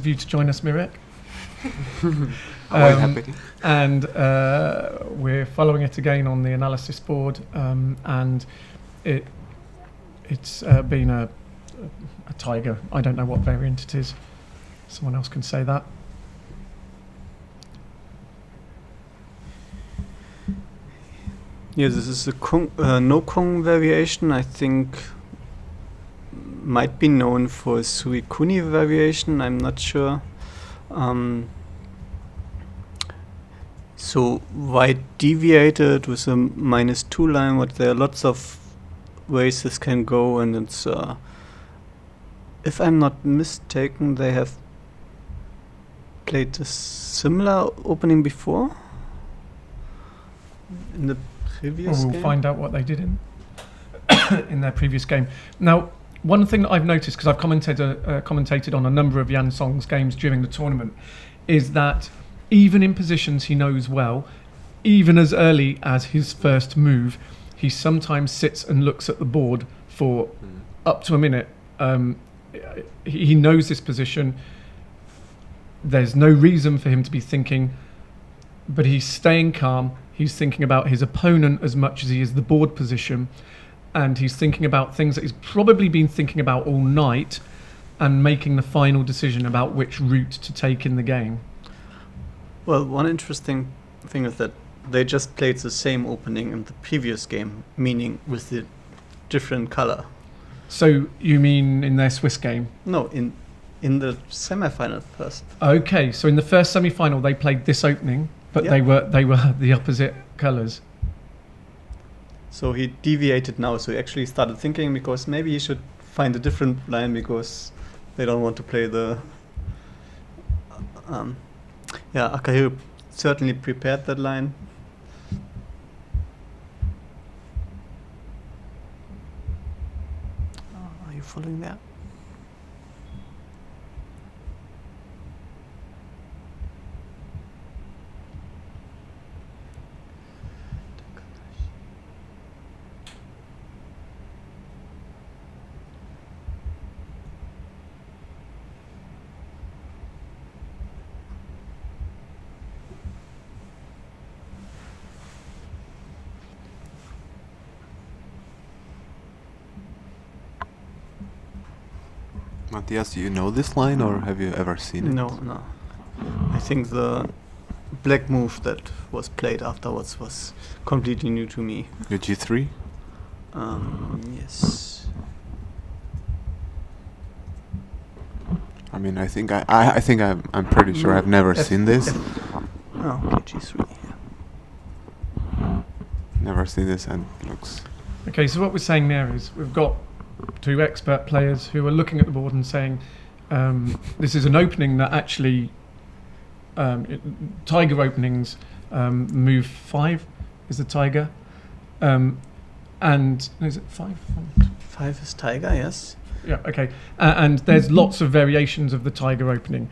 of you to join us, Mirek. Quite happy. And we're following it again on the analysis board, and it's been a tiger. I don't know what variant it is. Someone else can say that. Yeah, this is a no Kong variation. I think might be known for Suikuni variation. I'm not sure. So white deviated with a -2 line, but there are lots of ways this can go, and it's if I'm not mistaken, they have played a similar opening before in the previous Well, we'll game. find out what they did in their previous game. Now, one thing that I've noticed, because I've commentated on a number of Yan Song's games during the tournament, is that even in positions he knows well, even as early as his first move, he sometimes sits and looks at the board for up to a minute. He knows this position. There's no reason for him to be thinking, but he's staying calm. He's thinking about his opponent as much as he is the board position, and he's thinking about things that he's probably been thinking about all night and making the final decision about which route to take in the game. Well, one interesting thing is that they just played the same opening in the previous game, meaning with the different color. So you mean in their Swiss game? No, in the semifinal first. Okay, so in the first semi-final they played this opening, but Yeah. they were the opposite colours. So he deviated now, so he actually started thinking because maybe he should find a different line because they don't want to play the... Akahiro certainly prepared that line. Are you following that? Matthias, do you know this line or have you ever seen it? No. I think the black move that was played afterwards was completely new to me. The G3? Yes. I mean, I think I'm pretty sure I've never seen this. Oh, okay, G3. Never seen this, and it looks... Okay, so what we're saying there is we've got two expert players who are looking at the board and saying this is an opening that actually tiger openings, move 5 is the tiger, and is it 5? 5 is tiger, yes. Yeah, okay. And there's lots of variations of the tiger opening.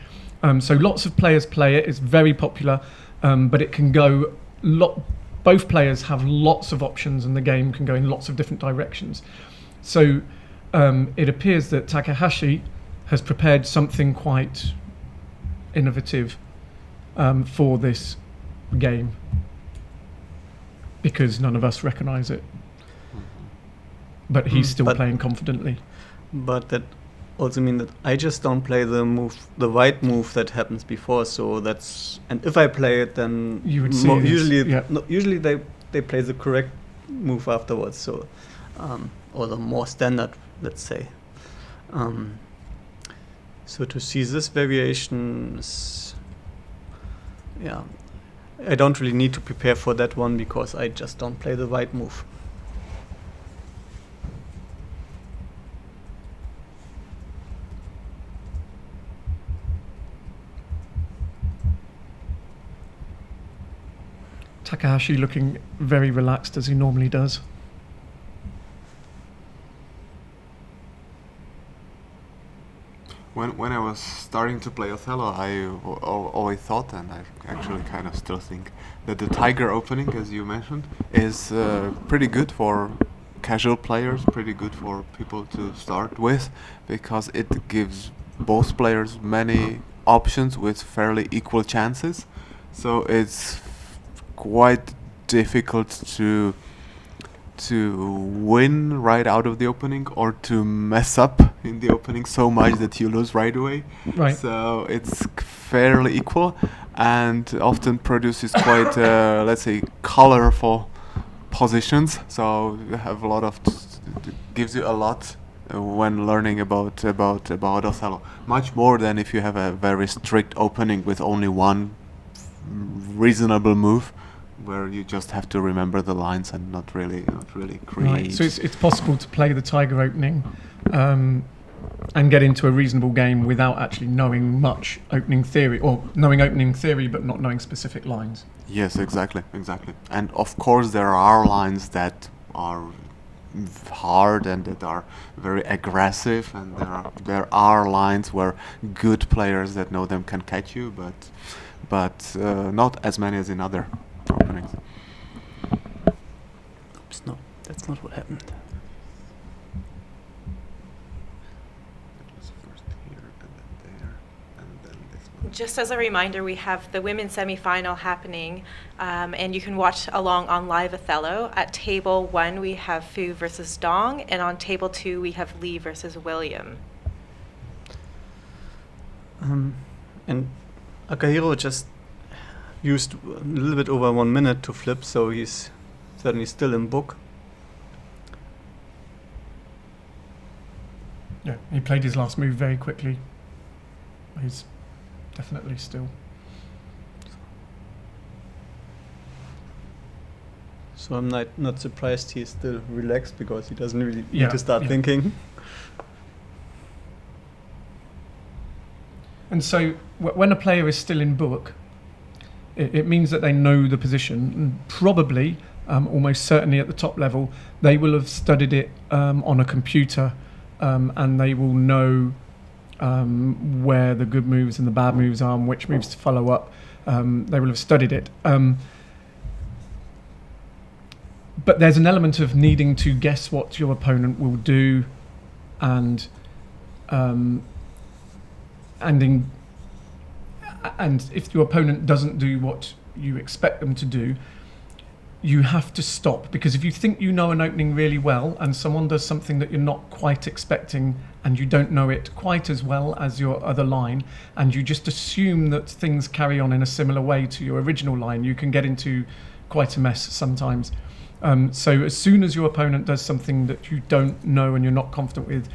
So lots of players play it. It's very popular, but it can go both players have lots of options, and the game can go in lots of different directions. So it appears that Takahashi has prepared something quite innovative for this game, because none of us recognise it. But he's still playing confidently. But that also means that I just don't play the white move that happens before. So that's, and if I play it, then You would see usually they play the correct move afterwards. So or the more standard, let's say. So to see this variation is, I don't really need to prepare for that one because I just don't play the white move. Takahashi looking very relaxed as he normally does. When I was starting to play Othello, I always thought, and I actually kind of still think, that the tiger opening, as you mentioned, is pretty good for casual players, pretty good for people to start with, because it gives both players many options with fairly equal chances, so it's quite difficult to win right out of the opening or to mess up in the opening so much that you lose right away. Right. So it's fairly equal and often produces quite, let's say, colorful positions. So you have a lot of, gives you a lot when learning about Othello. Much more than if you have a very strict opening with only one reasonable move, where you just have to remember the lines and not really create. Right. So it's possible to play the Tiger opening and get into a reasonable game without actually knowing much opening theory, or knowing opening theory but not knowing specific lines. Yes, exactly. And of course there are lines that are hard and that are very aggressive, and there are lines where good players that know them can catch you, but not as many as in other openings. Oops, no, that's not what happened. Just as a reminder, we have the women's semi-final happening, and you can watch along on Live Othello. At table 1, we have Fu versus Dong, and on table 2, we have Lee versus William. And Akahiro just used a little bit over 1 minute to flip, so he's certainly still in book. Yeah, he played his last move very quickly. He's definitely still. So I'm not surprised he's still relaxed, because he doesn't really Yeah, need to start yeah. thinking. And so when a player is still in book, it means that they know the position, and probably, almost certainly at the top level, they will have studied it on a computer, and they will know where the good moves and the bad moves are and which moves to follow up. They will have studied it. But there's an element of needing to guess what your opponent will do, and if your opponent doesn't do what you expect them to do, you have to stop, because if you think you know an opening really well and someone does something that you're not quite expecting and you don't know it quite as well as your other line, and you just assume that things carry on in a similar way to your original line, you can get into quite a mess sometimes. So as soon as your opponent does something that you don't know and you're not confident with,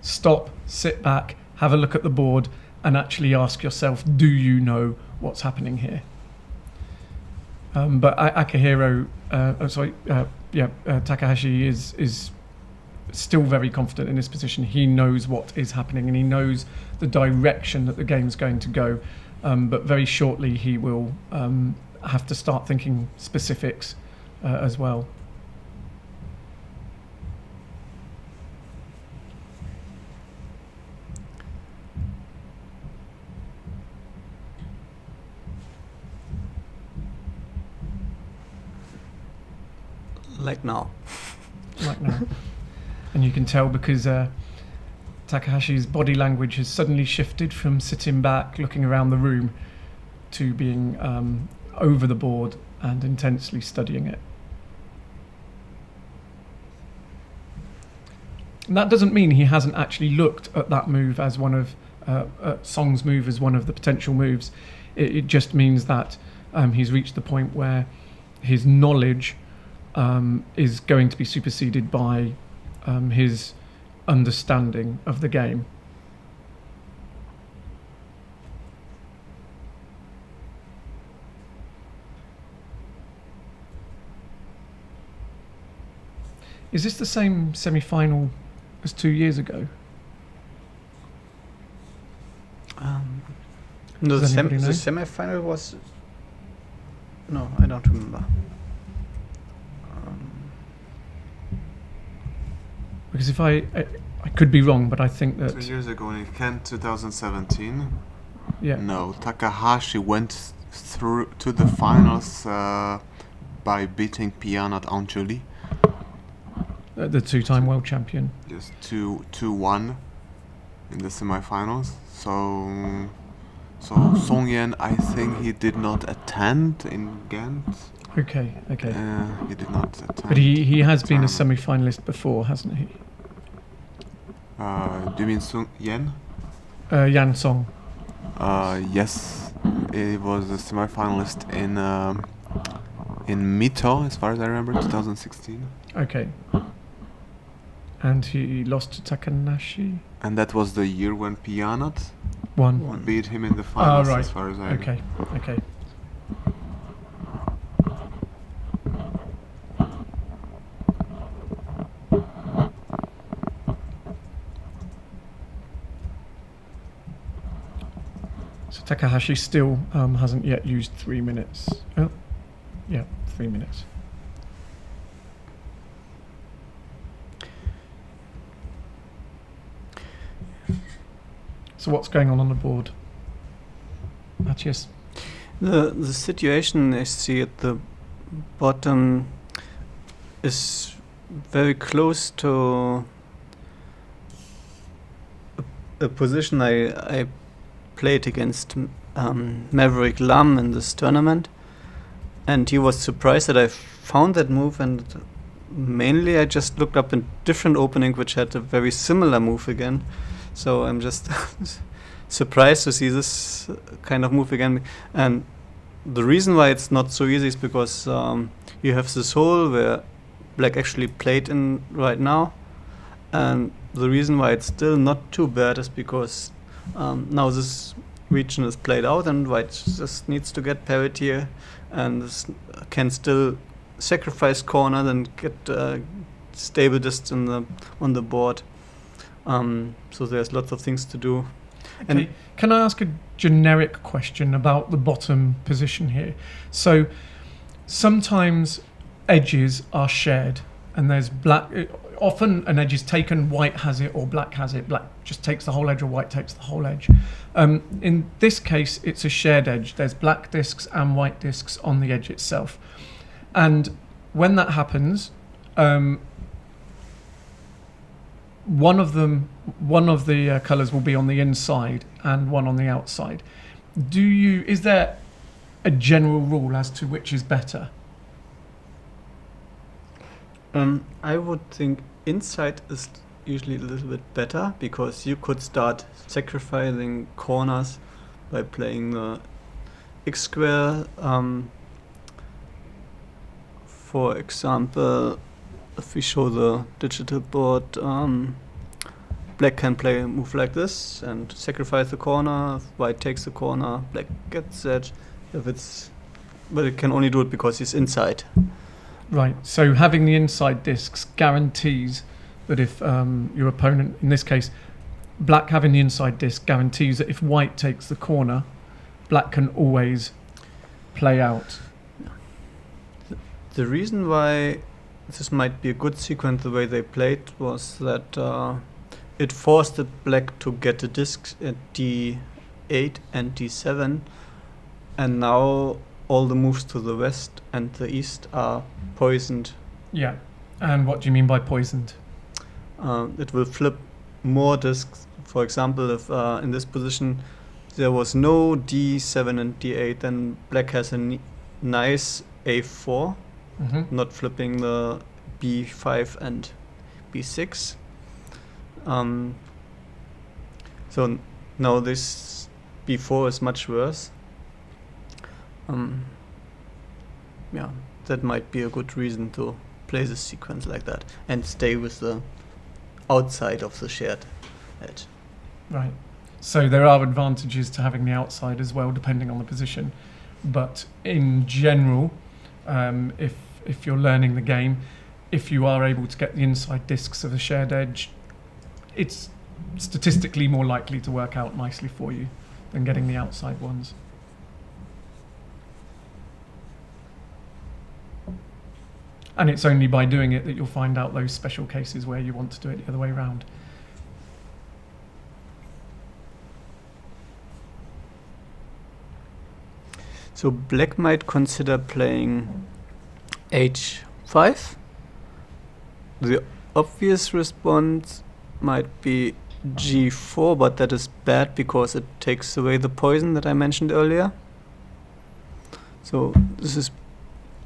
stop, sit back, have a look at the board, and actually ask yourself, do you know what's happening here? But Takahashi is still very confident in his position. He knows what is happening and he knows the direction that the game's going to go. But very shortly he will have to start thinking specifics as well. Like now. Like now. And you can tell because Takahashi's body language has suddenly shifted from sitting back, looking around the room, to being over the board and intensely studying it. And that doesn't mean he hasn't actually looked at that move as one of Song's move as one of the potential moves. It just means that he's reached the point where his knowledge is going to be superseded by his understanding of the game. Is this the same semi-final as 2 years ago? No, Does the anybody know? semi-final was... No, I don't remember. Because if I could be wrong, but I think 2 that years ago in Kent 2017, yeah, no, Takahashi went through to the finals by beating Pian at Angeli. the two-time world champion. Just 2-1 in the semifinals. So So Song Yan, I think he did not attend in Ghent. Okay. He did not attend. But he has been a tournament. semi-finalist before, hasn't he? Do you mean Song Yan? Yan Song. Yes, he was a semi-finalist in Mito, as far as I remember, 2016. Okay. And he lost to Takanashi. And that was the year when Pianat One. beat him in the finals, right. as far as I know. Okay. So Takahashi still hasn't yet used 3 minutes. Oh, yeah, 3 minutes. So what's going on the board? Matthias? The situation I see at the bottom is very close to a position I played against Maverick Lam in this tournament, and he was surprised that I found that move, and mainly I just looked up a different opening which had a very similar move again. So I'm just surprised to see this kind of move again. And the reason why it's not so easy is because you have this hole where black actually played in right now. And the reason why it's still not too bad is because now this region is played out and white just needs to get parity here, and this can still sacrifice corner and get stable distance on the board. So there's lots of things to do. Okay. And can I ask a generic question about the bottom position here? So sometimes edges are shared, and there's black. Often an edge is taken, white has it or black has it. Black just takes the whole edge or white takes the whole edge. In this case, it's a shared edge. There's black discs and white discs on the edge itself. And when that happens, one of the colours will be on the inside and one on the outside. Is there a general rule as to which is better? I would think inside is usually a little bit better, because you could start sacrificing corners by playing the X square. For example, if we show the digital board, black can play a move like this and sacrifice the corner. If white takes the corner, black gets that. But it can only do it because he's inside. Right, so having the inside discs guarantees that if your opponent, in this case, black having the inside disc guarantees that if white takes the corner, black can always play out. The reason why this might be a good sequence the way they played was that it forced the black to get the discs at D8 and D7, and now all the moves to the west and the east are poisoned. Yeah, and what do you mean by poisoned? It will flip more discs. For example, if in this position there was no D7 and D8, then black has a nice A4, not flipping the B5 and B6. So now this B4 is much worse. Yeah, that might be a good reason to play this sequence like that and stay with the outside of the shared edge. Right. So there are advantages to having the outside as well, depending on the position. But in general, if you're learning the game, if you are able to get the inside discs of the shared edge, it's statistically more likely to work out nicely for you than getting the outside ones. And it's only by doing it that you'll find out those special cases where you want to do it the other way around. So black might consider playing H5. The obvious response might be g4, but that is bad because it takes away the poison that I mentioned earlier. So this is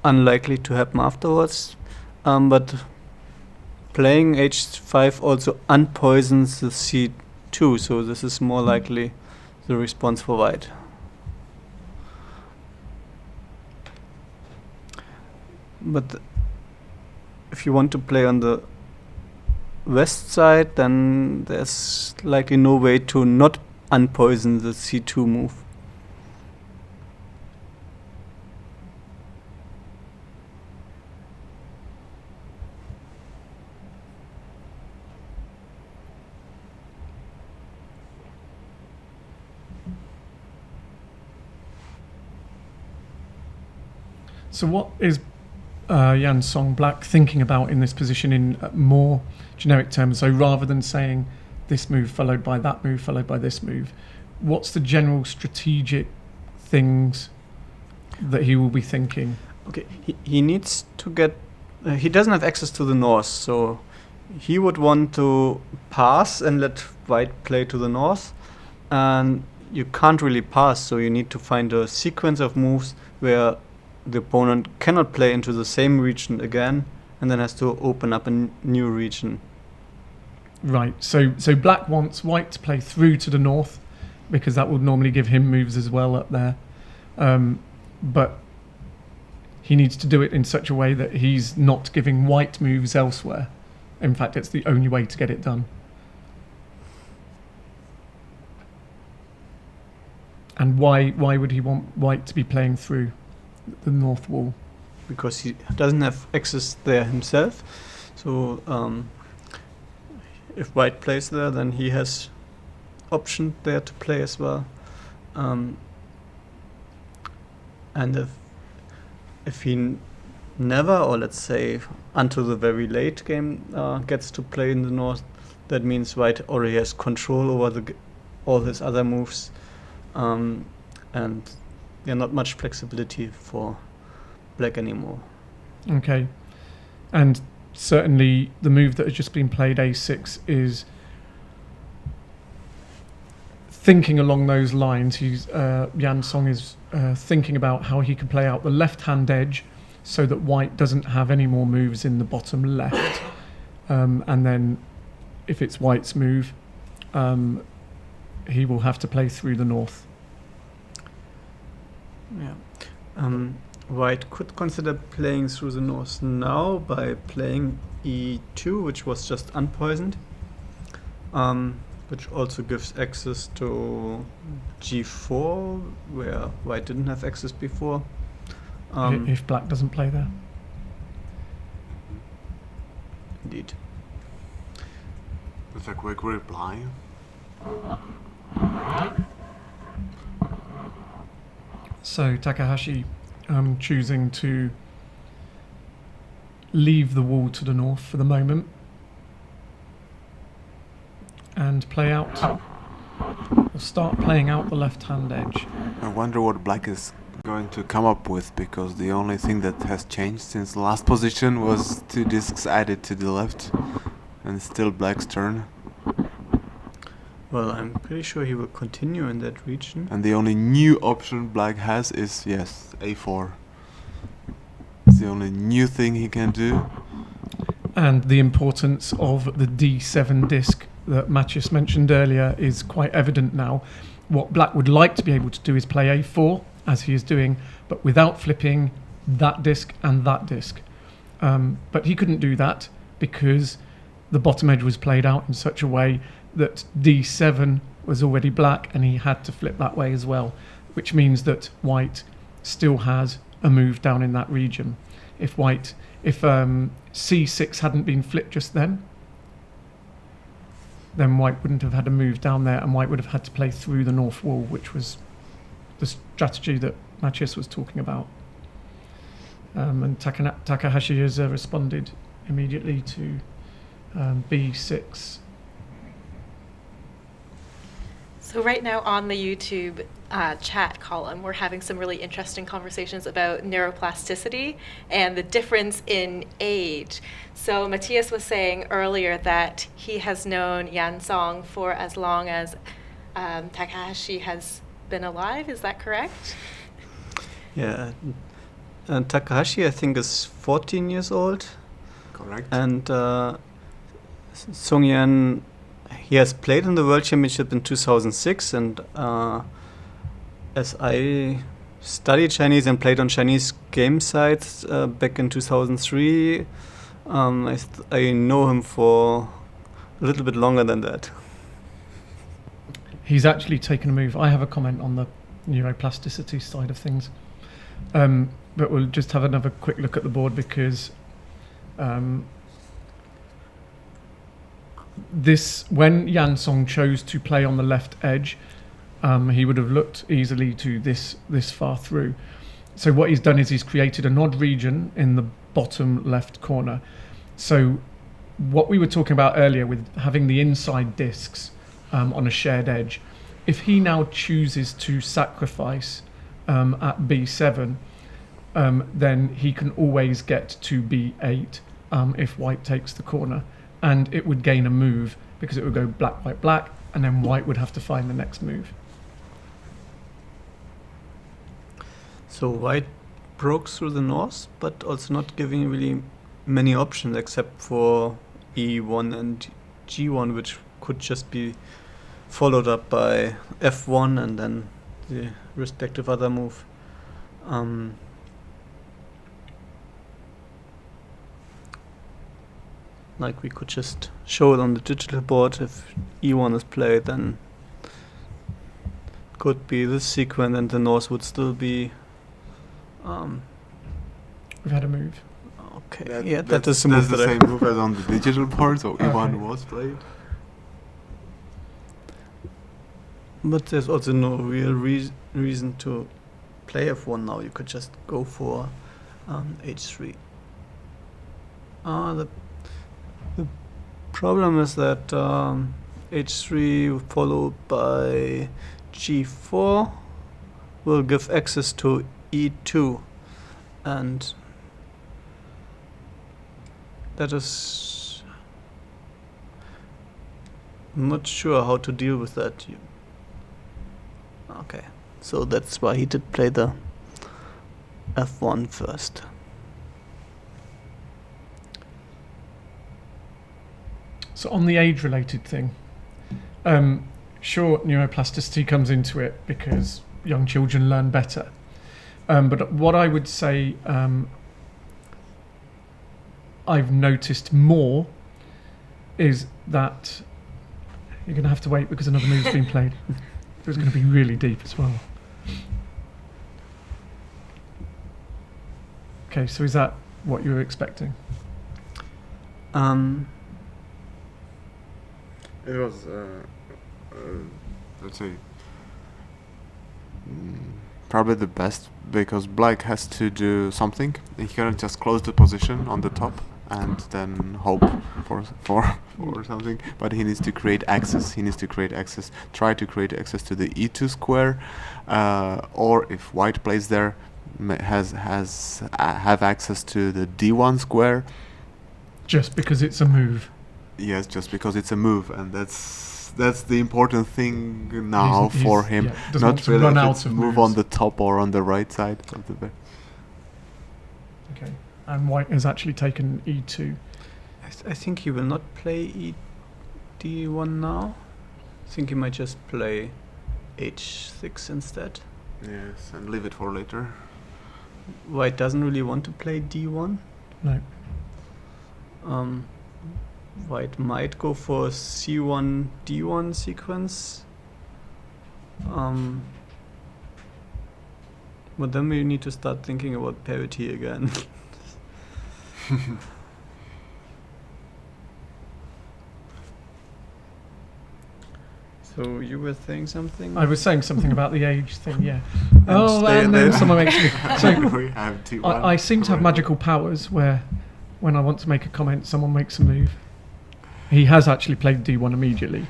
unlikely to happen afterwards. But playing h5 also unpoisons the c2, so this is more likely the response for white. But if you want to play on the west side, then there's likely no way to not unpoison the c2 move. So what is Yan Song Black thinking about in this position in more generic terms? So rather than saying this move followed by that move followed by this move, what's the general strategic things that he will be thinking? Okay, he needs to get... he doesn't have access to the north, so he would want to pass and let white play to the north. And you can't really pass, so you need to find a sequence of moves where the opponent cannot play into the same region again and then has to open up a new region. Right, so black wants white to play through to the north because that would normally give him moves as well up there. But he needs to do it in such a way that he's not giving white moves elsewhere. In fact, it's the only way to get it done. And why would he want white to be playing through the north wall? Because he doesn't have access there himself. So if white plays there, then he has option there to play as well. And if he never, or let's say until the very late game, gets to play in the north, that means white already has control over all his other moves, and there's not much flexibility for black anymore. Okay, and certainly the move that has just been played, a6, is thinking along those lines. Yan Song is thinking about how he can play out the left-hand edge so that white doesn't have any more moves in the bottom left. And then if it's white's move, he will have to play through the north. Yeah. White could consider playing through the north now by playing e2, which was just unpoisoned, which also gives access to g4, where white didn't have access before. If black doesn't play there. Indeed. That's a quick reply. So Takahashi choosing to leave the wall to the north for the moment and play out, or start playing out the left-hand edge. I wonder what black is going to come up with, because the only thing that has changed since the last position was 2 discs added to the left, and it's still black's turn. Well, I'm pretty sure he will continue in that region. And the only new option black has is, yes, a4. It's the only new thing he can do. And the importance of the d7 disc that Matthias mentioned earlier is quite evident now. What black would like to be able to do is play a4, as he is doing, but without flipping that disc and that disc. But he couldn't do that because the bottom edge was played out in such a way that d7 was already black and he had to flip that way as well, which means that white still has a move down in that region. If c6 hadn't been flipped just then white wouldn't have had a move down there, and white would have had to play through the north wall, which was the strategy that Matthias was talking about. And Takahashi has responded immediately to b6. So right now on the YouTube, chat column, we're having some really interesting conversations about neuroplasticity and the difference in age. So Matthias was saying earlier that he has known Yan Song for as long as Takahashi has been alive. Is that correct? Yeah. And Takahashi, I think, is 14 years old. Correct. And Song Yan, he has played in the World Championship in 2006. And as I studied Chinese and played on Chinese game sites back in 2003, I know him for a little bit longer than that. He's actually taken a move. I have a comment on the neuroplasticity side of things. But we'll just have another quick look at the board because when Yan Song chose to play on the left edge, he would have looked easily to this far through. So what he's done is he's created an odd region in the bottom left corner. So what we were talking about earlier with having the inside discs on a shared edge, if he now chooses to sacrifice at B7, then he can always get to B8 if white takes the corner, and it would gain a move because it would go black, white, black, and then white would have to find the next move. So white broke through the north, but also not giving really many options except for E1 and G1, which could just be followed up by F1 and then the respective other move. Like we could just show it on the digital board. If E1 is played, then could be this sequence and the north would still be We've had a move. okay. That's the move the that same move as on the digital board, so E1 was played. But there's also no real reason to play F1 now. You could just go for H3. The problem is that H3 followed by G4 will give access to E2, and that is I'm not sure how to deal with that. Okay, so that's why he did play the F1 first. So on the age-related thing, sure, neuroplasticity comes into it because young children learn better. But what I would say I've noticed more is that you're going to have to wait because another move's been played. It was going to be really deep as well. Okay, so is that what you were expecting? It was, let's say, probably the best because black has to do something. He cannot just close the position on the top and then hope for something. But he needs to create access. He needs to create access. Try to create access to the E2 square, or if white plays there, have access to the D1 square. Just because it's a move. Yes, just because it's a move, and that's the important thing now for him. Yeah, not really run if out it's of move moves. on the top or on the right side of the Okay, and white has actually taken E2. I think he will not play D1 now. I think he might just play H6 instead. Yes, and leave it for later. White doesn't really want to play D1. No. White might go for a C1 D1 sequence. But then we need to start thinking about parity again. So you were saying something? I was saying something about the age thing, yeah. stay And there. then someone makes me... So We have T1. I seem to have magical powers where when I want to make a comment, someone makes a move. He has actually played D1 immediately.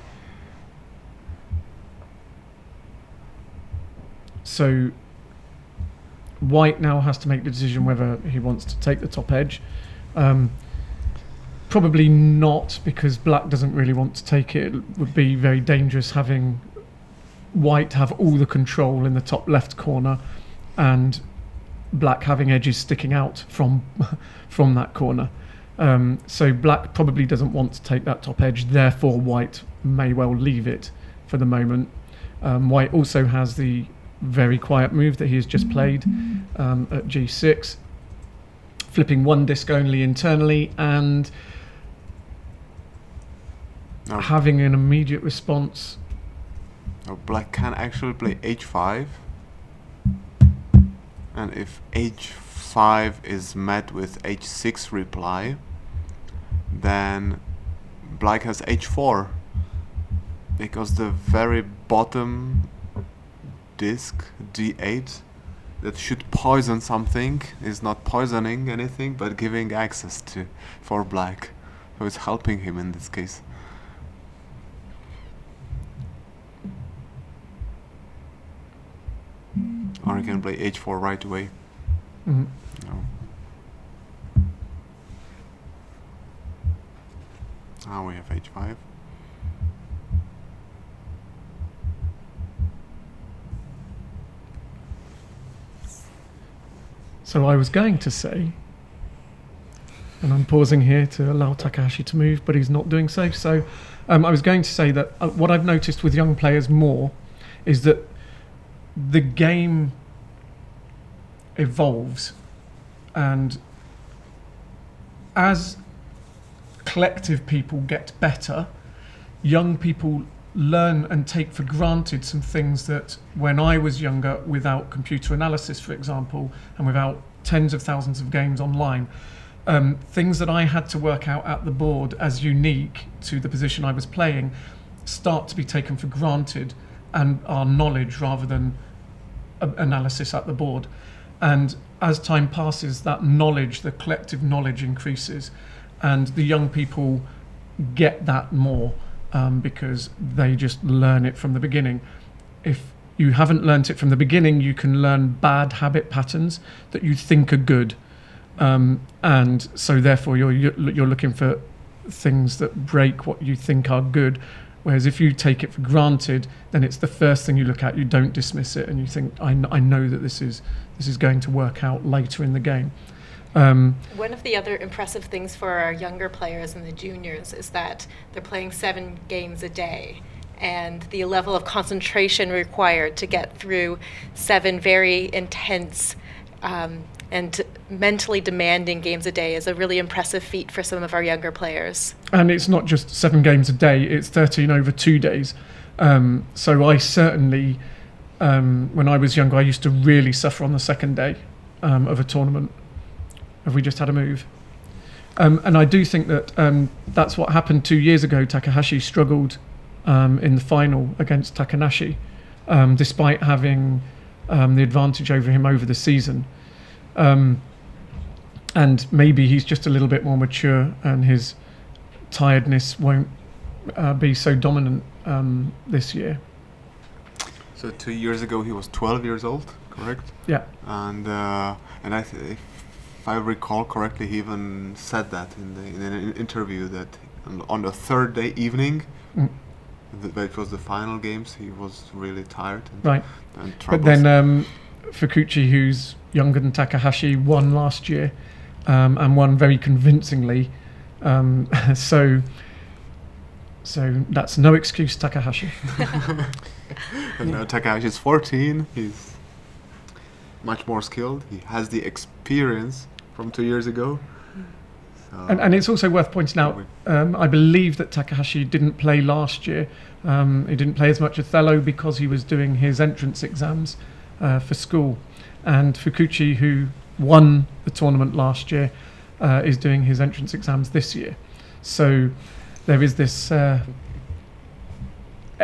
So white now has to make the decision whether he wants to take the top edge. Probably not, because black doesn't really want to take it. It would be very dangerous having white have all the control in the top left corner and black having edges sticking out from that corner. So black probably doesn't want to take that top edge, therefore white may well leave it for the moment. White also has the very quiet move that he has just played at g6, flipping one disc only internally and having an immediate response. Now black can actually play h5, and if h5 is met with h6 reply, then black has h4, because the very bottom disc d8 that should poison something is not poisoning anything but giving access to for black, so it's helping him in this case. Or he can play h4 right away. Mm-hmm. No. Now we have h5. So I was going to say, and I'm pausing here to allow Takahashi to move, but he's not doing so. So I was going to say that what I've noticed with young players more is that the game evolves, and as collective people get better, young people learn and take for granted some things that when I was younger, without computer analysis, for example, and without tens of thousands of games online, things that I had to work out at the board as unique to the position I was playing start to be taken for granted and are knowledge rather than analysis at the board. And as time passes, that knowledge, the collective knowledge, increases, and the young people get that more because they just learn it from the beginning. If you haven't learnt it from the beginning, you can learn bad habit patterns that you think are good, and so therefore you're looking for things that break what you think are good. Whereas if you take it for granted, then it's the first thing you look at. You don't dismiss it, and you think, I know that this is going to work out later in the game. One of the other impressive things for our younger players and the juniors is that they're playing 7 games a day, and the level of concentration required to get through 7 very intense and mentally demanding games a day is a really impressive feat for some of our younger players. And it's not just 7 games a day, it's 13 over 2 days. So I certainly, when I was younger, I used to really suffer on the second day of a tournament. Have we just had a move? And I do think that that's what happened 2 years ago. Takahashi struggled in the final against Takanashi, despite having the advantage over him over the season. And maybe he's just a little bit more mature and his tiredness won't be so dominant this year. So 2 years ago he was 12 years old, correct? Yeah. And if I recall correctly, he even said that in an interview that on the third day evening, it was the final games, he was really tired. And, right. And but then Fukuchi, who's younger than Takahashi, won last year and won very convincingly. So that's no excuse, Takahashi. And now Takahashi is 14. He's much more skilled. He has the experience from 2 years ago. So and it's also worth pointing out, I believe that Takahashi didn't play last year. He didn't play as much Othello because he was doing his entrance exams for school. And Fukuchi, who won the tournament last year, is doing his entrance exams this year. So there is this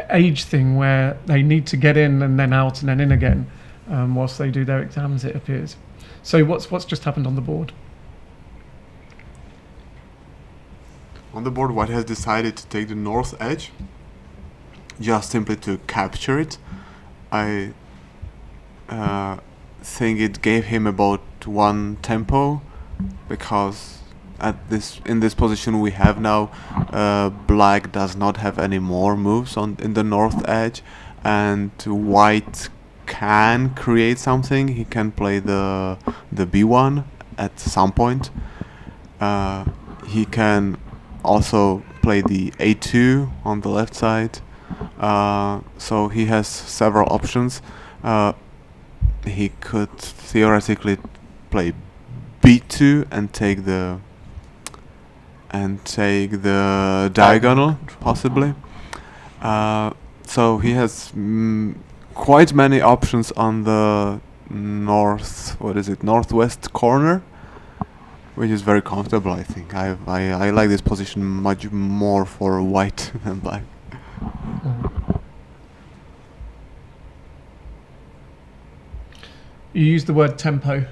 age thing where they need to get in and then out and then in again whilst they do their exams, it appears. So what's just happened on the board? On the board, White has decided to take the north edge, just simply to capture it. think it gave him about one tempo, because in this position we have now, black does not have any more moves in the north edge, and white can create something. He can play the b1 at some point. He can also play the a2 on the left side. So he has several options. He could theoretically play b2 and take the diagonal, possibly. So he has quite many options on the northwest corner, which is very comfortable. I think I like this position much more for white than black. You used the word tempo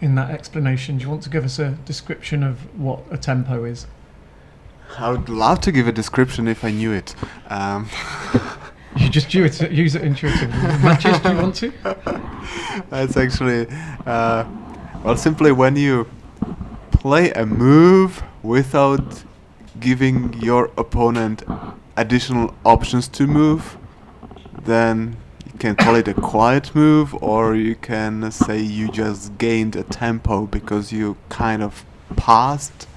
in that explanation. Do you want to give us a description of what a tempo is? I would love to give a description if I knew it. You just use it intuitively. Matches, do you want to? That's actually, simply when you play a move without giving your opponent additional options to move, then you can call it a quiet move, or you can say you just gained a tempo because you kind of passed.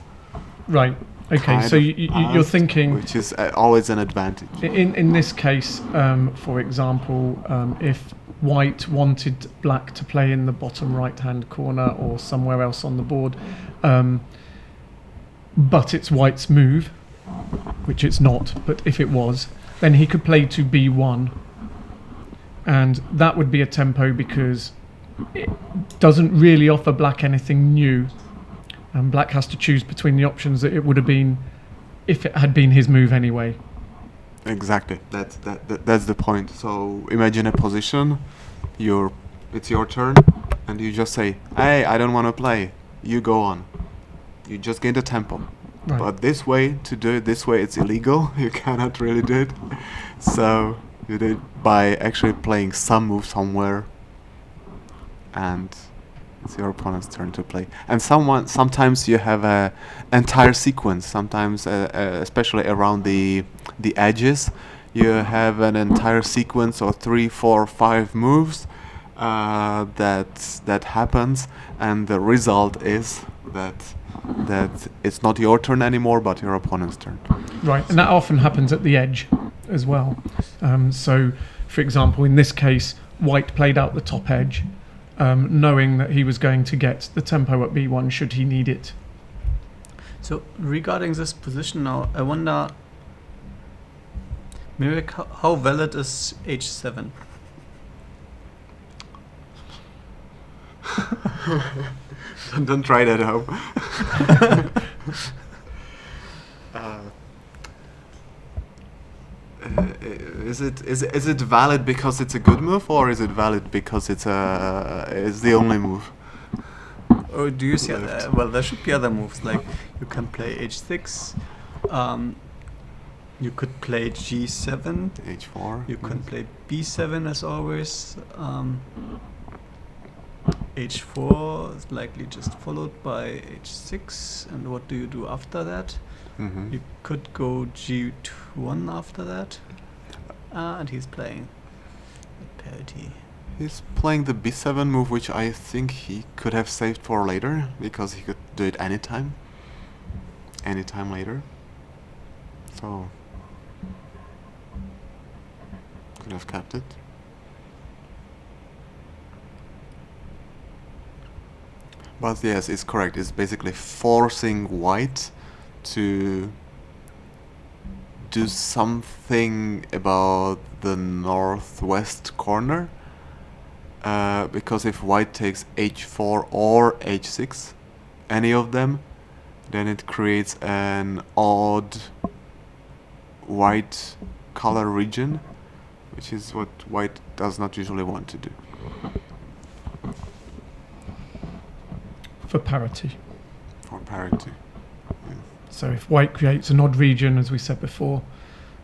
Right. Okay. So you're thinking, which is always an advantage. In this case, for example, if white wanted black to play in the bottom right-hand corner or somewhere else on the board, but it's white's move, which it's not, but if it was, then he could play to b1, and that would be a tempo because it doesn't really offer black anything new, and black has to choose between the options that it would have been if it had been his move anyway. Exactly, that's the point. So imagine a position, it's your turn, and you just say, hey, I don't want to play, you go on. You just gain the tempo. Right. But this way, to do it this way, it's illegal. You cannot really do it. So you do it by actually playing some move somewhere, and it's your opponent's turn to play. And sometimes you have a entire sequence. Sometimes, especially around the edges, you have an entire sequence of 3, 4, 5 moves that happens, and the result is that it's not your turn anymore, but your opponent's turn. Right, and that often happens at the edge as well. So, for example, in this case, white played out the top edge, knowing that he was going to get the tempo at b1 should he need it. So regarding this position now, I wonder, Mirek, how valid is h7? Don't try that at home. Is it valid because it's a good move, or is it valid because it's the only move? Or do you see? Well, there should be other moves, like you can play h6. You could play g7. h4. You can play b7 as always. h4 is likely just followed by h6, and what do you do after that? Mm-hmm. You could go g1 after that, and he's playing parity. He's playing the b7 move, which I think he could have saved for later, because he could do it anytime later. So could have kept it. But yes, it's correct. It's basically forcing white to do something about the northwest corner, because if white takes h4 or h6, any of them, then it creates an odd white color region, which is what white does not usually want to do. For parity. For parity. Yeah. So if white creates an odd region, as we said before,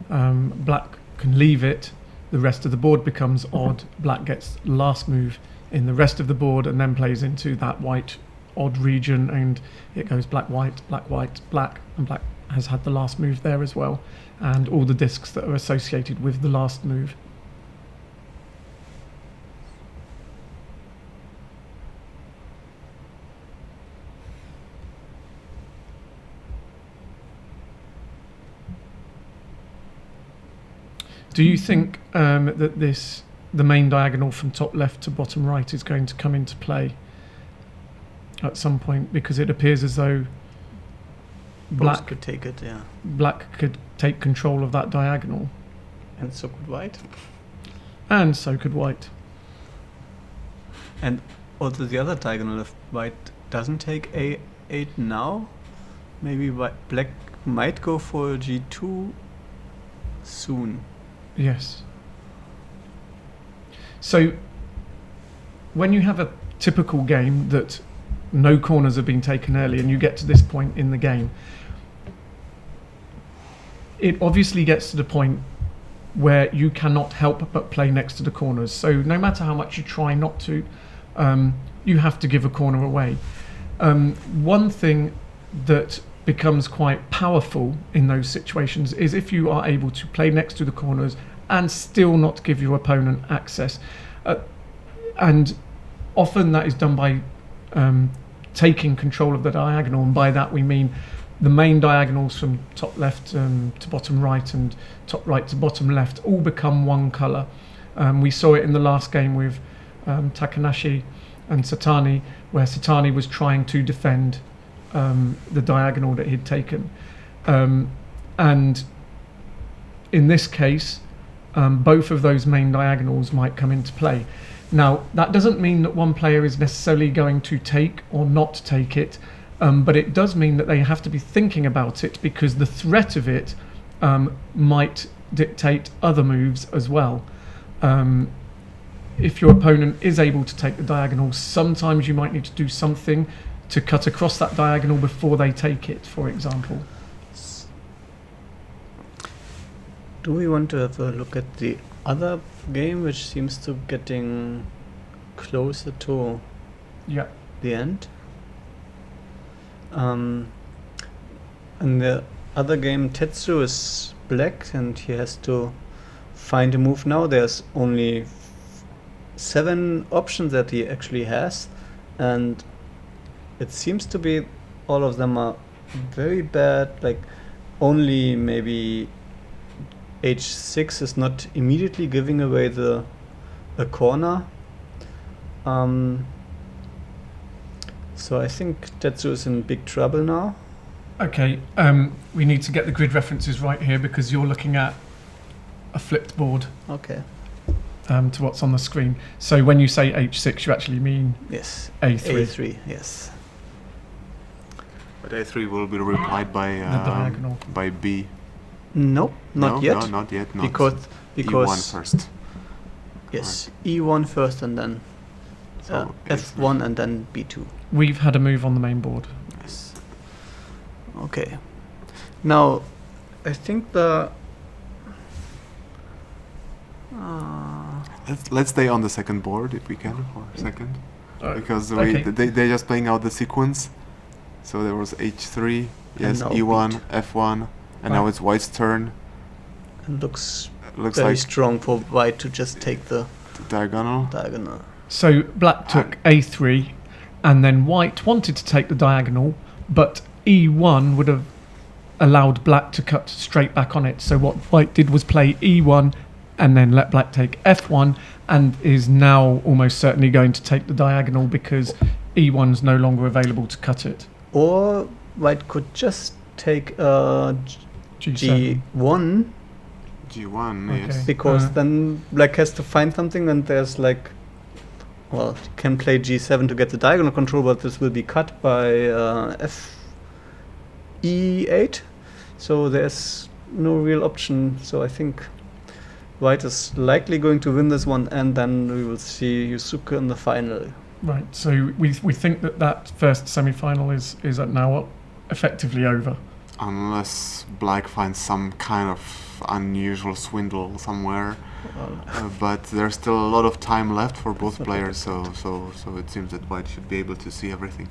black can leave it the rest of the board becomes odd. Black gets last move in the rest of the board and then plays into that white odd region, and it goes black, white, black, and black has had the last move there as well, and all the discs that are associated with the last move. Do you think that the main diagonal from top left to bottom right is going to come into play at some point? Because it appears as though Black could take it, yeah. Black could take control of that diagonal. And so could white. And so could white. And also the other diagonal, if white doesn't take A8 now, maybe black might go for G2 soon. Yes. So when you have a typical game that no corners have been taken early and you get to this point in the game, it obviously gets to the point where you cannot help but play next to the corners. So no matter how much you try not to, you have to give a corner away. One thing that becomes quite powerful in those situations is if you are able to play next to the corners and still not give your opponent access. And often that is done by taking control of the diagonal, and by that we mean the main diagonals from top left to bottom right and top right to bottom left all become one colour. We saw it in the last game with Takanashi and Satani, where Satani was trying to defend the diagonal that he'd taken. And in this case, both of those main diagonals might come into play. Now, that doesn't mean that one player is necessarily going to take or not take it, but it does mean that they have to be thinking about it, because the threat of it might dictate other moves as well. If your opponent is able to take the diagonal, sometimes you might need to do something to cut across that diagonal before they take it, for example. Do we want to have a look at the other game, which seems to getting closer to the end? And the other game, Tetsu is black and he has to find a move now. There's only 7 options that he actually has, and it seems to be all of them are very bad. Like only maybe H6 is not immediately giving away a corner. So I think Tetsu is in big trouble now. Okay, we need to get the grid references right here, because you're looking at a flipped board. Okay. To what's on the screen. So when you say H6, you actually mean yes, A3. A3, yes. But A3 will be replied by the diagonal. by B. No, not yet. No, not yet. Not because E1 first. Yes, E1 first and then So F1 and then B2. We've had a move on the main board. Yes. Okay. Now, I think the. Let's stay on the second board if we can for a second, because okay. they're just playing out the sequence. So there was H3, yes, now E1, beat. F1, and now it's White's turn. And looks Looks very like strong for White to just take the diagonal. diagonal. So Black took A3, and then White wanted to take the diagonal, but E1 would have allowed Black to cut straight back on it. So what White did was play E1 and then let Black take F1, and is now almost certainly going to take the diagonal because E1's no longer available to cut it. Or White could just take G7. G1, G1, Okay. yes. because then Black has to find something, and there's like, well, you can play G7 to get the diagonal control, but this will be cut by E8, so there's no real option. So I think White is likely going to win this one, and then we will see Yusuke in the final. Right, so we think that first semi-final is now effectively over. Unless Black finds some kind of unusual swindle somewhere. But there's still a lot of time left for both players, so it seems that white should be able to see everything.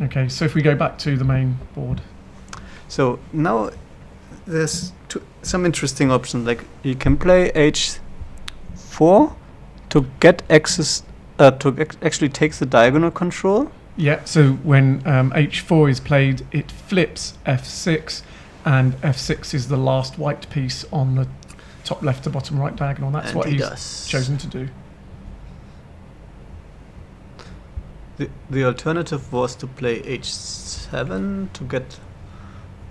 Okay, so if we go back to the main board. So now there's some interesting options. Like you can play h4 to get access actually takes the diagonal control. Yeah, so when h4 is played, it flips f6, and f6 is the last white piece on the top left to bottom right diagonal. That's And what he he's does. chosen to do. The alternative was to play h7 to get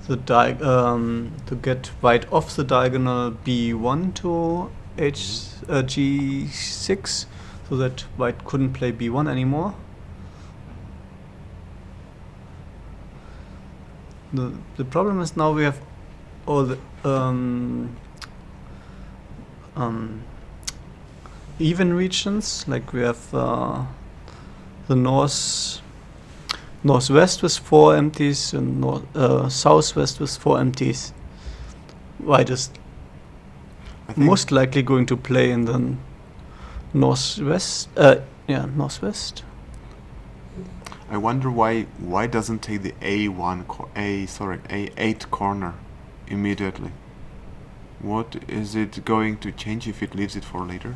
the to get white off the diagonal b1 to g6, so that white couldn't play b1 anymore. The problem is now we have all the even regions, like we have the northwest with 4 empties and southwest with 4 empties. White is I think most likely going to play in the northwest. Northwest. I wonder why doesn't take the A8 corner immediately. What is it going to change if it leaves it for later?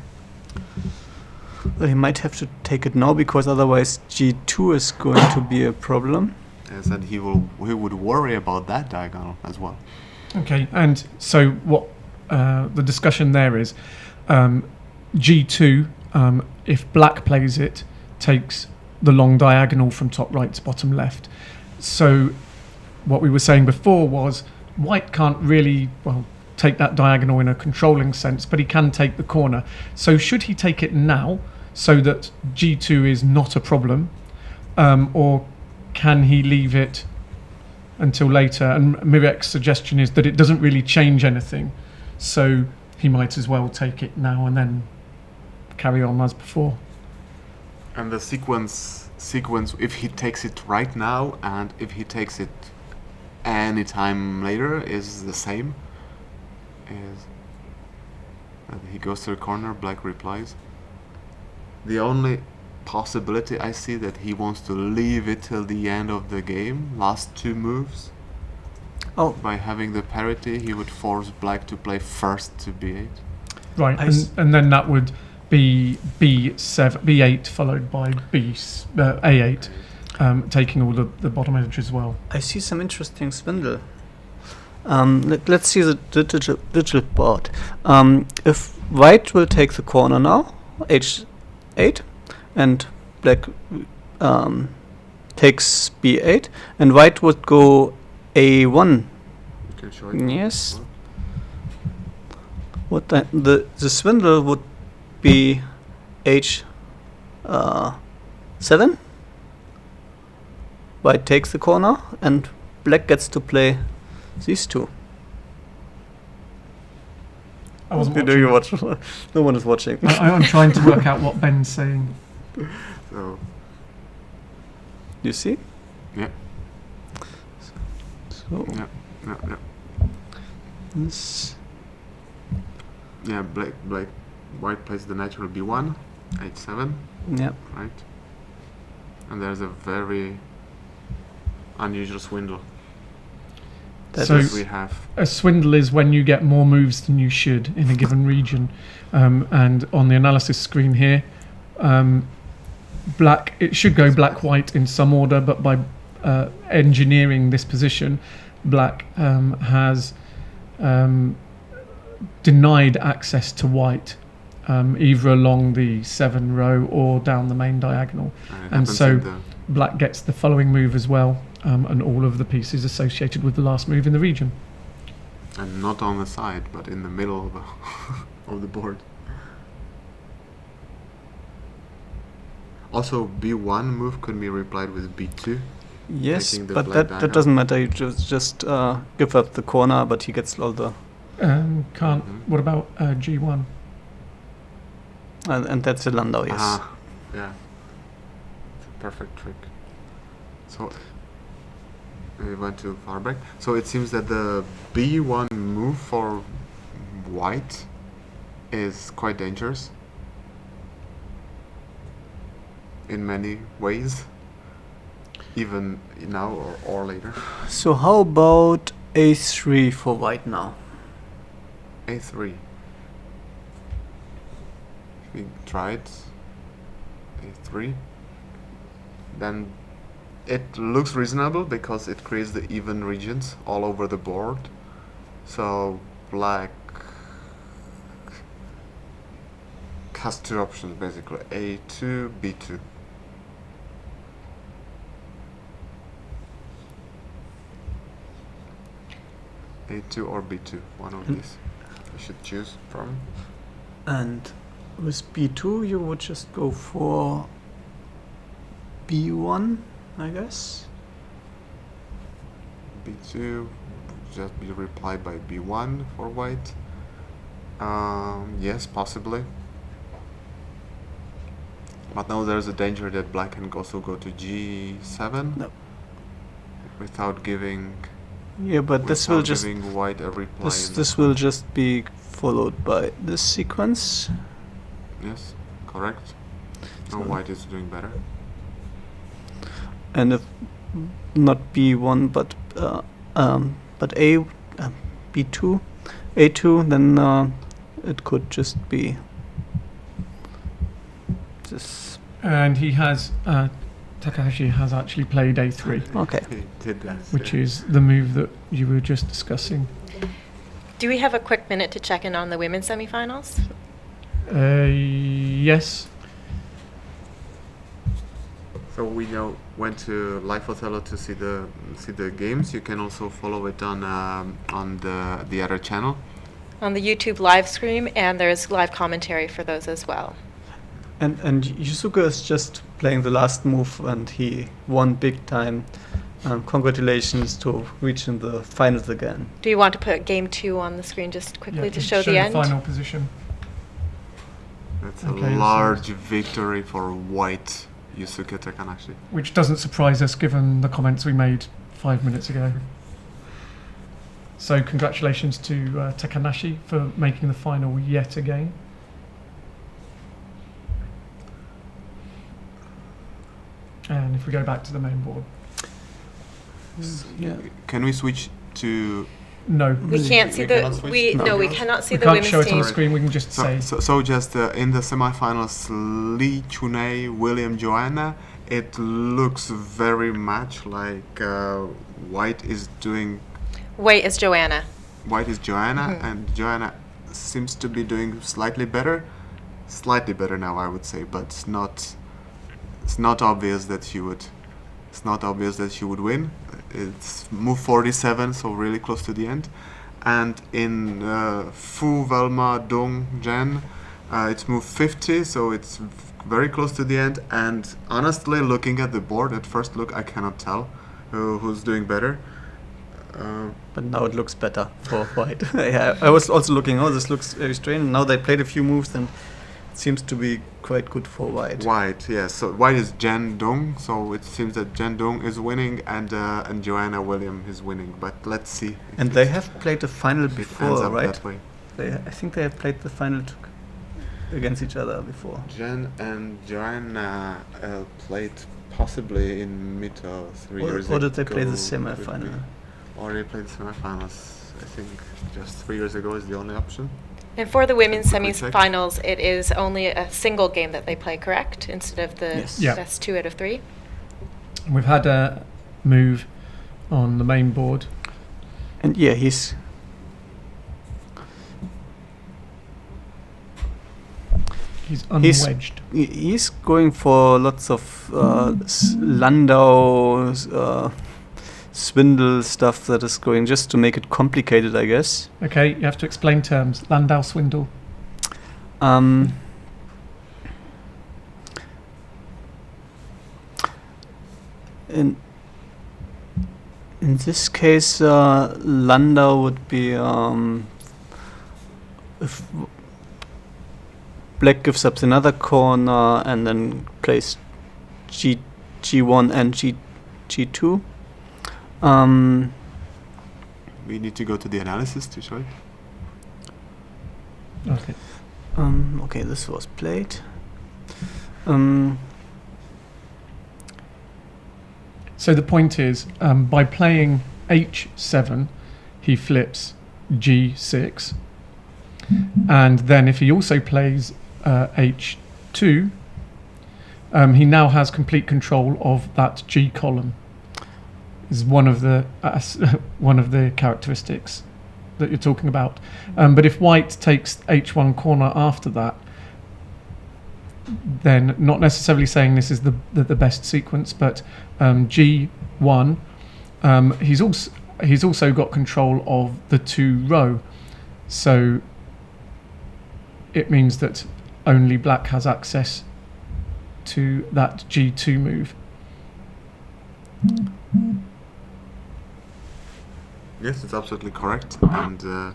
Well, he might have to take it now, because otherwise g2 is going to be a problem. As that he would worry about that diagonal as well. Okay, and so what the discussion there is, g2, if black plays it, takes the long diagonal from top right to bottom left. So what we were saying before was white can't really, take that diagonal in a controlling sense, but he can take the corner. So should he take it now so that g2 is not a problem, or can he leave it until later? And Mirek's suggestion is that it doesn't really change anything, so he might as well take it now and then carry on as before. And the sequence, if he takes it right now and if he takes it any time later, is the same. He goes to the corner, black replies. The only possibility I see that he wants to leave it till the end of the game, last 2 moves. Oh, By having the parity, he would force black to play first to b8. Right, and then that would be b8 followed by a8, taking all the bottom edge as well. I see some interesting spindle. Let's see the digital board. If white will take the corner now, h8, and black takes b8, and white would go a1. You can show it. Yes. What the swindle would be h7. White takes the corner, and black gets to play these two. I wasn't Do you watch? No one is watching. I'm trying to work out what Ben's saying. So, You see? yeah, So yeah. this. Yeah, white plays the natural b1, h7, Yeah. right? And there's a very unusual swindle. So We have a swindle is when you get more moves than you should in a given region. And on the analysis screen here, black, it should go black-white in some order, but by engineering this position, black has denied access to white, either along the 7 row or down the main diagonal. And so black gets the following move as well, and all of the pieces associated with the last move in the region. and not on the side, but in the middle of the, of the board. Also, b1 move could be replied with b2. Yes, Taking the but black that diagonal. doesn't matter. You just give up the corner, but he gets all the Can't. What about G1? and that's a Landau. Yes. Yeah. It's a perfect trick. So we went too far back. So it seems that the b1 move for white is quite dangerous in many ways, even now or later. So how about a3 for white now? A3. We tried A3. Then it looks reasonable because it creates the even regions all over the board. So black has two options basically, A2, B2. A2 or B2, one of these. You should choose from. And with b2 you would just go for b1, I guess. B2 just be replied by B1 for white. Yes, possibly. But now there's a danger that black can also go to G7 No. without giving. Yeah, but this will just giving white a reply. this will just be followed by this sequence. Yes, correct. So- Now white is doing better. And if not b1 but a b2 a2, then it could just be this. And he has Takahashi has actually played A3, Okay. He did that. which is the move that you were just discussing. Do we have a quick minute to check in on the women's semifinals? Yes. So we now went to Live Othello to see the games. You can also follow it on the other channel. On the YouTube live stream, and there's live commentary for those as well. And Yusuke is just playing the last move, and he won big time. Congratulations to reaching the finals again. Do you want to put game 2 on the screen just quickly to just show the end? final position. That's Okay, a so- large victory for white Yusuke Takanashi. Which doesn't surprise us given the comments we made 5 minutes ago. So congratulations to Takanashi for making the final yet again. And if we go back to the main board, Yeah. Can we switch to? no, We can't We see cannot the switch? we No. no we cannot see we the can't women's show it on team. the screen. We can just say So just in the semifinals, Lee Chunei, William, Joanna. It looks very much like white is doing. White is Joanna. White is Joanna, Mhm. and Joanna seems to be doing slightly better now, I would say, but it's not obvious that she would. It's not obvious that she would win. It's move 47, so really close to the end. And in Fu, Velma, Dong, Jen, it's move 50, so it's very close to the end. And honestly, looking at the board at first look, I cannot tell who's doing better. But now it looks better for white. Yeah, I was also looking, oh, this looks very strange. And now they played a few moves, and it seems to be quite good for white. White, yes. So white is Jen Dong, so it seems that Jen Dong is winning and Joanna William is winning. But let's see. if And they it's- have played the final if it ends before, up right? that way. I think they have played the final against each other before. Jen and Joanna played possibly in Mito 3 years ago. Or did they play the could semi-final? be. Or they played the semifinals. I think just 3 years ago is the only option. And for the women's Quickly check. semifinals, it is only a single game that they play, correct? Instead of the Yes. Yeah. best 2 out of 3. we've had a move on the main board. And yeah, he's He's He's- unwedged. he's going for lots of Landau swindle stuff that is going just to make it complicated, I guess. Okay, you have to explain terms. Landau swindle. Um, in this case, Landau would be if black gives up another corner and then plays G1 and G2. We need to go to the analysis to show it. Okay. Okay, this was played. So the point is, by playing h7, he flips g6, and then if he also plays h2, he now has complete control of that g column. Is one of the characteristics that you're talking about. But if white takes h1 corner after that, then not necessarily saying this is the best sequence, but g1, he's also got control of the 2 row, so it means that only black has access to that g2 move. Yes, it's absolutely correct, and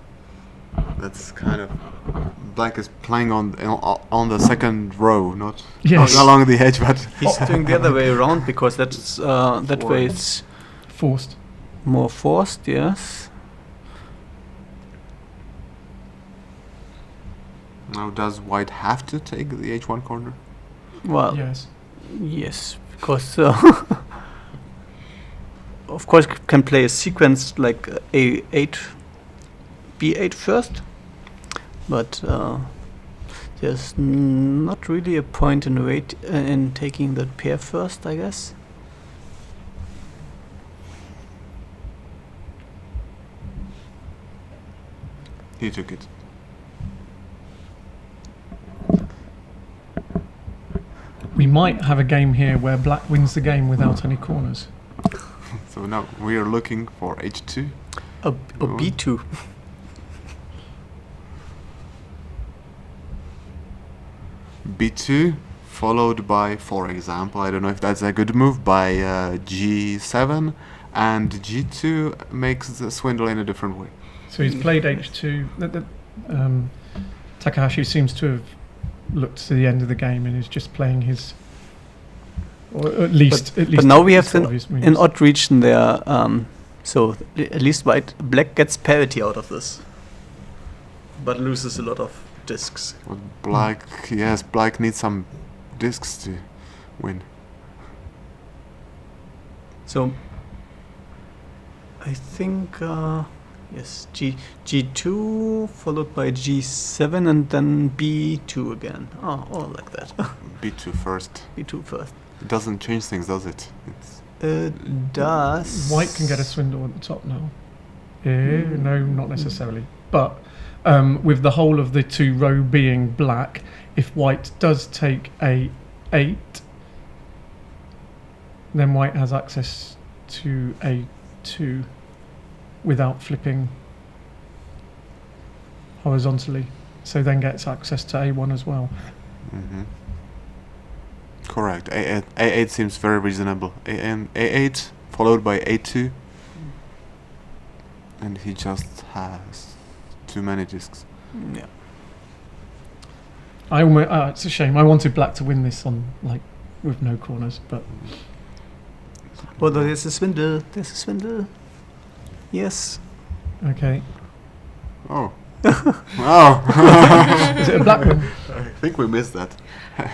that's kind of black is playing on the second row, not along the edge, but he's doing the other way around because that's that way it's forced, more forced. Yes. Now, does white have to take the h1 corner? Well, yes, because of course can play a sequence like a8, b8 first, but there's not really a point in taking that pair first, I guess. He took it. We might have a game here where black wins the game without any corners. So now we are looking for h2. Or b2. b2 followed by, for example, I don't know if that's a good move, by g7, and g2 makes the swindle in a different way. So he's played h2. Takahashi seems to have looked to the end of the game and is just playing his, or at least. But now we have an odd region there. So at least black gets parity out of this, but loses a lot of discs. Well, black needs some discs to win. So I think yes, G2 followed by G7 and then B2 again. Oh, like that. B2 first. B2 first. It doesn't change things, does it? It does. White can get a swindle at the top now. No, not necessarily. But with the whole of the 2 row being black, if white does take a8, then white has access to a2 without flipping horizontally, so then gets access to a1 as well. Mm-hmm. Correct. A8 seems very reasonable. A8 followed by a2, and he just has too many discs. Yeah. It's a shame. I wanted black to win this on with no corners, but. Well, there's a swindle. Yes. Okay. Oh. Wow. Is it a black win? I think we missed that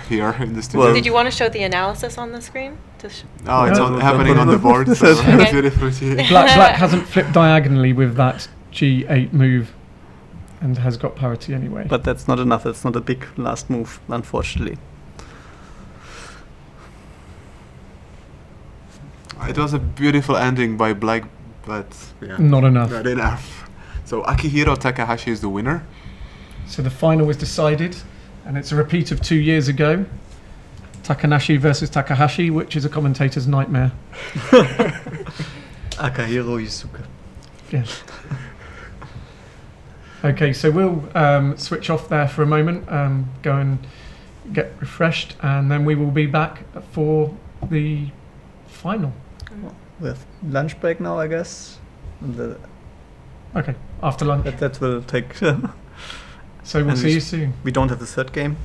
here in the studio. Did you want to show the analysis on the screen? It's happening on the board. So Okay. beautiful to see. Black hasn't flipped diagonally with that G8 move and has got parity anyway. But that's not enough. That's not a big last move, unfortunately. It was a beautiful ending by black, but Not enough. Not enough. So Akihiro Takahashi is the winner. So the final was decided, and it's a repeat of 2 years ago. Takanashi versus Takahashi, which is a commentator's nightmare. Akihiro Yusuke. Yes. Okay, so we'll switch off there for a moment, go and get refreshed, and then we will be back for the final. We have lunch break now, I guess. Okay, after lunch. That will take. So we'll and see you soon. We don't have the third game.